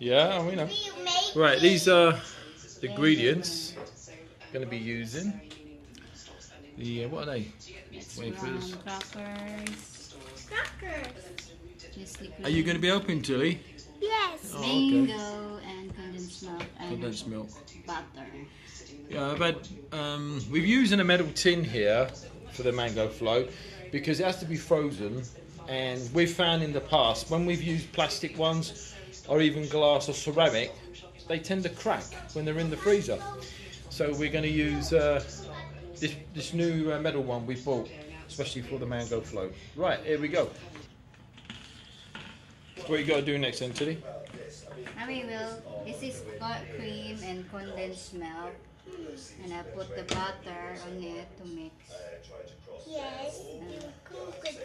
Yeah, we know. Right, these are the ingredients I'm going to be using. The what are they? Wafers. Crackers. Are you going to be open, Tilly? Yes. Oh, Mango and condensed milk and condensed milk. butter. Yeah, I've had. We've using a metal tin here for the mango float because it has to be frozen, and we've found in the past when we've used plastic ones or even glass or ceramic, they tend to crack when they're in the freezer. So we're going to use this new metal one we bought, especially for the mango float. Right, here we go. What you got to do next then, Tilly? This is cream and condensed milk, and I put the butter on it to mix. Yes, you cook this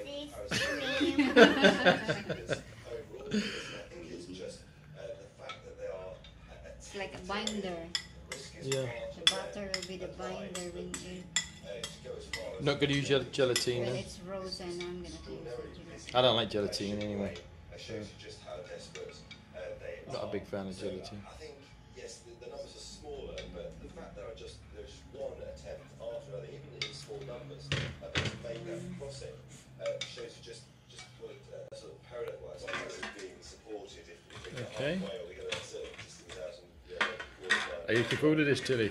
It's like a binder. Yeah. The butter will be the binder when you. Not going to use gelatine When then? it's frozen, I'm gonna use it. I don't like gelatine anyway. So, not a big fan of gelatine. I think, yes, the numbers are smaller, but the fact that there's one attempt after another, even in small numbers, to make that crossing shows you just what sort of parallel-wise being supported. If we Okay. we're going to sort of distance out and Are you looking forward to this, Tilly?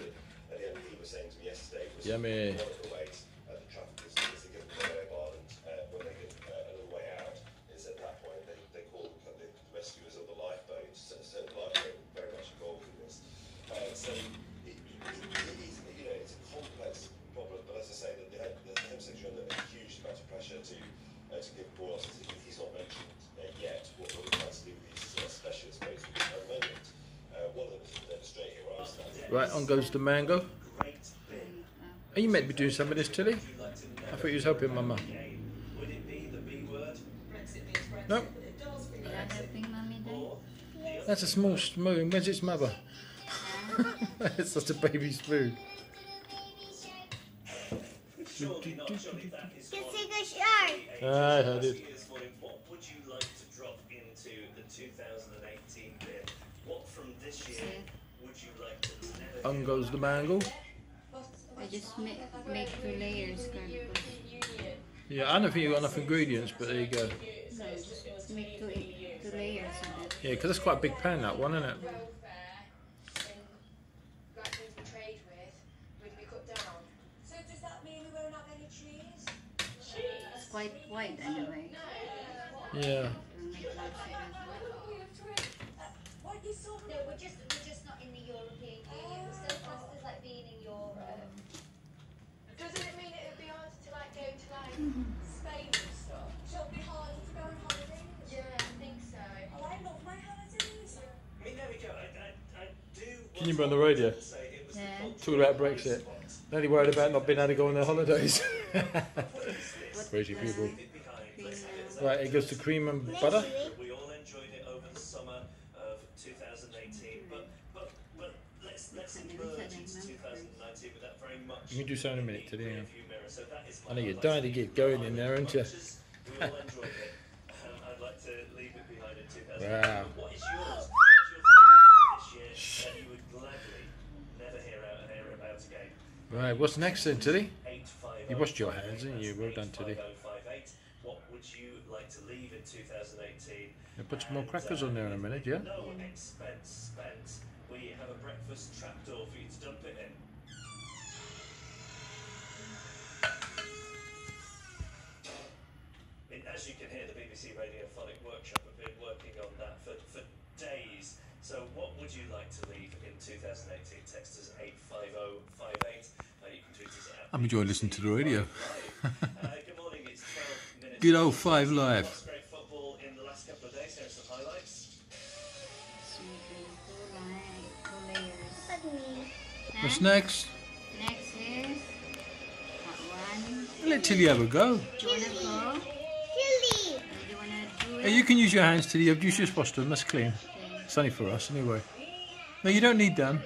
at the end, he was saying to me yesterday, was Yummy. one of the ways the traffic is to get the way of Ireland when they get a little way out, is at that point they call the rescuers of the lifeboats, so the lifeboat very much involved in this. So it's a complex problem, but as I say, the Home Secretary under a huge amount of pressure to give more losses. He's not mentioned yet what he plans to do with these specialist boats at the moment. One of them is demonstrate here where I stand. Right, on goes the mango. Are you meant to be doing some of this, Tilly? I thought you was helping Mama. Would it be the B word? No, Are you helping Mommy then? that's a small spoon. Where's its mother? It's such a baby spoon. Surely not, surely that is Just take a shot. I heard it. What would you like to drop into the 2018 bin? What from this year would you like to never On goes the mango. I just make 2 layers, Carlos. Yeah, I don't think you've got enough ingredients, but there you go. No, just make 2 layers of it. Yeah, because that's quite a big pan, that one, isn't it? It's quite wide anyway. Yeah. No, we're just not in the European Union. We're still classed as like being in Europe. Doesn't it mean it would be harder to like go to like Spain and stuff? So it'll be harder to go on holidays. Yeah, I think so. Oh, I love my holidays. I mean, there we go. I do. Can you be on the radio? Yeah. Talking about Brexit. They're only worried about not being able to go on their holidays. Crazy people. Right, it goes to cream and butter. We all enjoyed it over the summer of 2018, but let's emerge into 2019 with that very much. You can do so in a minute, Tilly. rearview mirror. So that is I know you're dying to get going in there, aren't you? We all enjoyed it. I'd like to leave it behind in 2018. Wow. What is yours? What's your thing from this year that you would gladly never hear about again? Right, what's next then, Tilly? 850. You washed your hands, didn't you? Well done, Tilly. 85058. What would you like to leave in 2018? I'll put some more crackers on there in a minute, yeah? No expense spent. We have a breakfast trapdoor for you to dump it in. As you can hear, the BBC Radiophonic Workshop have been working on that for days. So what would you like to leave in 2018? Text us 85058. You can tweet us at I'm enjoying listening to the radio. Good morning, it's 12 minutes. Good old 5 Live. Great football in the last couple of days. Here are some highlights. So you can do 2 layers. What's next? Next is one. Let Tilly have a go. Do you wanna go? Tilly. Do you wanna do Hey, it? you can use your hands, Tilly. You just washed them. That's clean. Okay. It's only for us, anyway. No, you don't need them.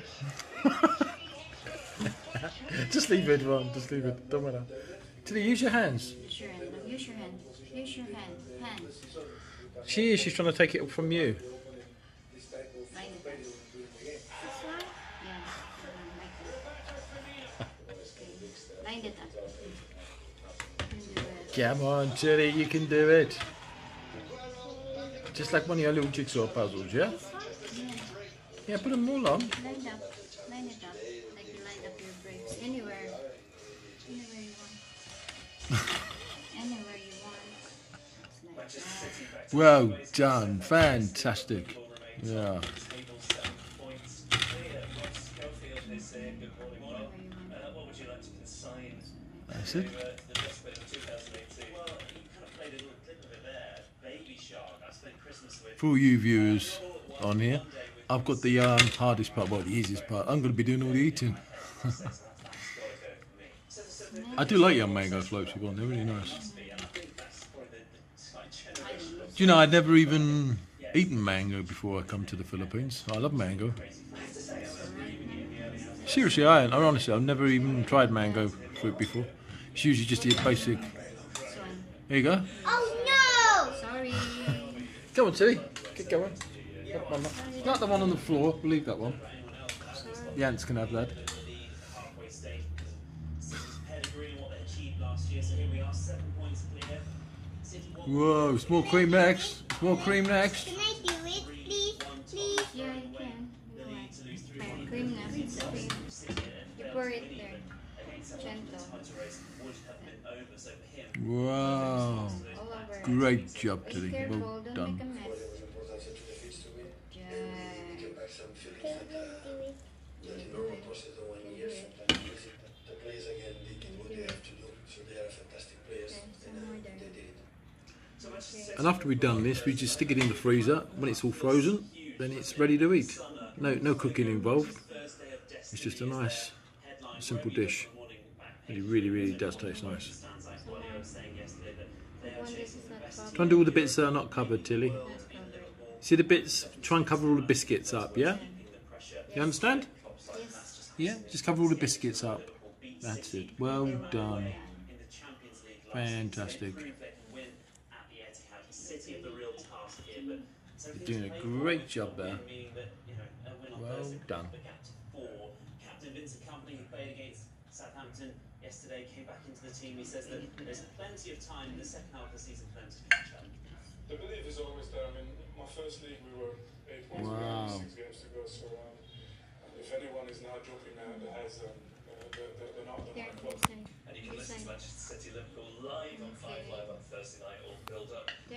Just leave it, Yvonne. Just leave it. Don't matter. Tilly, use your hands. Use your hand. Use your hand. Use your hand. Hands. She's trying to take it from you. Like Come on, Tilly, you can do it. Just like one of your little jigsaw puzzles, yeah? Yeah, put them all on. Line up. Line it up. Like you line up your bricks. Anywhere. Anywhere you want. Anywhere you want. It's like that. Well done, fantastic. Yeah. Anywhere you want. That's it. For all you viewers on here, I've got the hardest part, well the easiest part. I'm going to be doing all the eating. I do like your mango floats, Yvonne, they're really nice. Do you know, I'd never even eaten mango before I come to the Philippines. I love mango. Seriously, honestly, I've never even tried mango fruit before. It's usually just the basic. There you go. Oh no! Sorry. Come on, Tilly. Get going. Not the one on the floor. We'll leave that one. The ants can have that. Whoa, small cream next. Small cream next. Can I do it, please? Please? Yeah, you can. Cream now. It's a cream. You pour it there. Gentle. Wow. All over. Great job, Be Tilly. careful, Well don't done. make a mess. And after we've done this, we just stick it in the freezer. When it's all frozen, then it's ready to eat. No cooking involved. It's just a nice, simple dish. It really does taste nice. Try and do all the bits that are not covered, Tilly. See the bits? Try and cover all the biscuits up, yeah? You understand? Yeah? Just cover all the biscuits up. That's it. Well done. Fantastic. You're doing a great job there. Well done. Yesterday came back into the team. He says that there's plenty of time in the second half of the season for them to catch up. The belief is always there. I mean, my first league we were 8 points behind, 6 games to go. So if anyone is now dropping out, that has they're not close. And you can listen to Manchester City Liverpool live on 5 Live on Thursday night, all build up. 5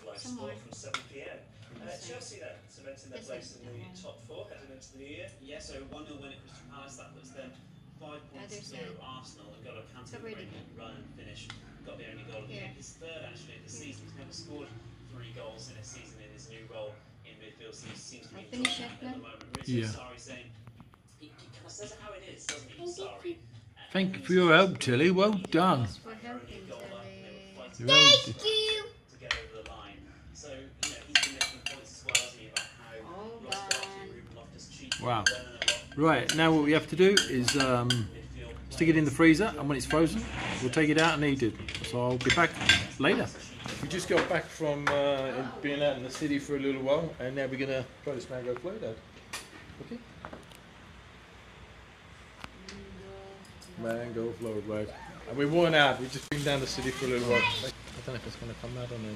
Live Sport from 7 p.m. Chelsea then cementing their place in the top 4 heading into the new year. Yeah, so 1-0 win at Crystal Palace. That puts them 5 points clear of Arsenal and got a counter-breaking run and finish. Got the only goal of the game. His third actually of the season. He's never scored 3 goals in a season in his new role in midfield. So he seems to be enjoying that at the moment. Really sorry, saying he kind of says it how it is, doesn't he? Sorry. Thank you for your help, Tilly. Well done. For helping, Tilly. Thank you. To get over the line. So, you know, he's been making points as well, hasn't he, about how Ross Barkley, Ruben Loftus-Cheek, Wow. Right, now what we have to do is stick it in the freezer, and when it's frozen, we'll take it out and eat it. So I'll be back later. We just got back from being out in the city for a little while, and now we're going to try this mango float out. Okay? Mango float, right. And we're worn out, we've just been down the city for a little while. I don't know if it's going to come out or not.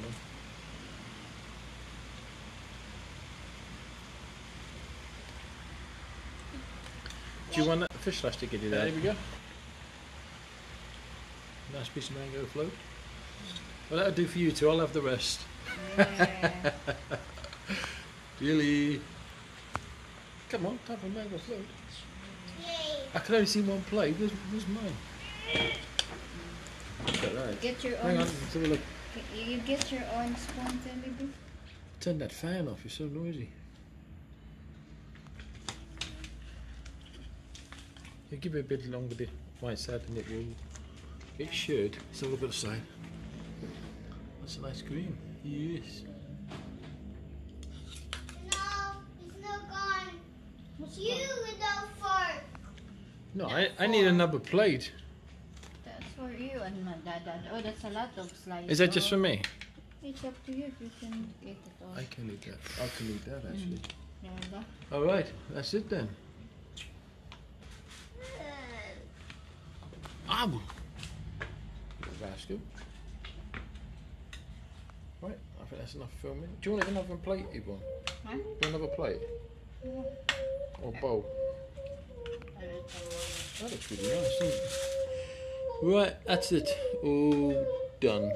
Do you want a fish lash to get it out? There we go. Nice piece of mango float. Well, that'll do for you two. I'll have the rest. Yeah. Really? Come on, time for mango float. I can only see one plate. Where's mine? Look at that. Get your Hang own. on, let's have a look. You get your own spoon, Tilly. Turn that fan off. You're so noisy. You give it a bit longer, bit white side, and it will. It should. Let's have a look at the side. That's a nice green. Yes. No, it's not gone. You without fork. No, I need another plate. That's for you and my dad. Oh, that's a lot of slices. Is that just for me? It's up to you if you can eat it all. I can eat that. I can eat that actually. There we go. All right, that's it then. Rascal. think that's enough filming. Do you want another plate, Yvonne? Huh? Do you want another plate? Or bowl? That looks really nice, doesn't it? Right, that's it. All done.